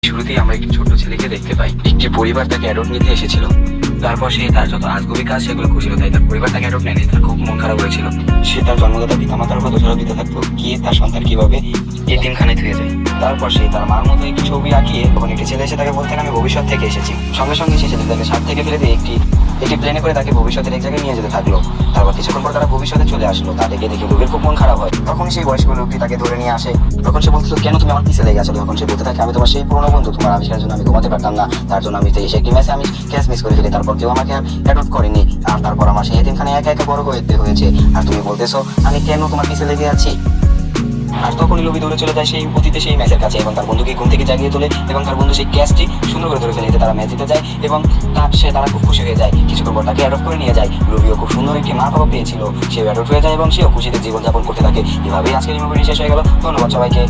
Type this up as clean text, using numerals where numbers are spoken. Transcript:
শুরুতেই আমরা একটি ছোট্ট ছেলেকে দেখতে পাই। একটি পরিবার তাকে অ্যাডপ্ট নিতে এসেছিল। তারপর সে তার যত আজগুবি কাজ সেগুলো করছিল, তাই তার পরিবার তাকে অ্যাডপ্ট নেয়নি। তার খুব মন খারাপ হয়েছিল। সে তার জন্মদাতা পিতামাতার উপর দোষারোপ দিতে থাকতো, গিয়ে তার সন্তান কিভাবে এতিমখানায় থুয়ে যায়। তারপর সে তার মার মতো একটি ছবি আঁকিয়ে তখন একটি ছেলে এসে তাকে বলতেন আমি ভবিষ্যৎ থেকে এসেছি। সঙ্গে সঙ্গে সে ছেলেটাকে ছাদ থেকে ফেলে দিয়ে একটি প্লেনে করে তাকে ভবিষ্যতের এক জায়গায় নিয়ে যেতে থাকলো। তারপর কিছুক্ষণ পর তারা ভবিষ্যতে চলে আসলো। তাদেরকে দেখে রুবির খুব মন খারাপ হয়। তখন সেই বয়স্ক লোকটি তাকে ধরে নিয়ে আসে। তখন সে বলতো কেন তুমি আমার পিছে লেগে আছো? তখন সে বলতে থাকে আমি তোমার সেই পুরনো বন্ধু, তোমার আবিষ্কারের জন্য আমি ঘুমাতে পারতাম না, তার জন্য আমি সেই একটি ম্যাচে আমি ক্যাচ মিস করে ফেলি। তারপর কেউ আমাকে অ্যাডপ্ট করেনি, আর তারপর আমার সেই এতিমখানে একা একা বড় হয়েছে। আর তুমি বলতেছো আমি কেন তোমার পিছে লেগে আছি? আর তখনই লবি দৌড়ে চলে যায় সেই অতীতে সেই ম্যাচের কাছে এবং তার বন্ধুকে ঘুম থেকে জাগিয়ে তোলে এবং তার বন্ধু সেই ক্যাচটি সুন্দর করে ধরে ফেলে। তারা ম্যাচ জিতে যায় এবং তারা খুব খুশি হয়ে যায়। কিছুক্ষণ পর তাকে অ্যাডপ্ট করে নিয়ে যায়। লবিও খুব সুন্দর একটি মা বাবা পেয়েছিল, সেও অ্যাডপ্ট হয়ে যায় এবং সেও খুশিতে জীবনযাপন করতে থাকে। এভাবেই আজকের এই মুভিটি শেষ হয়ে গেল। ধন্যবাদ সবাইকে।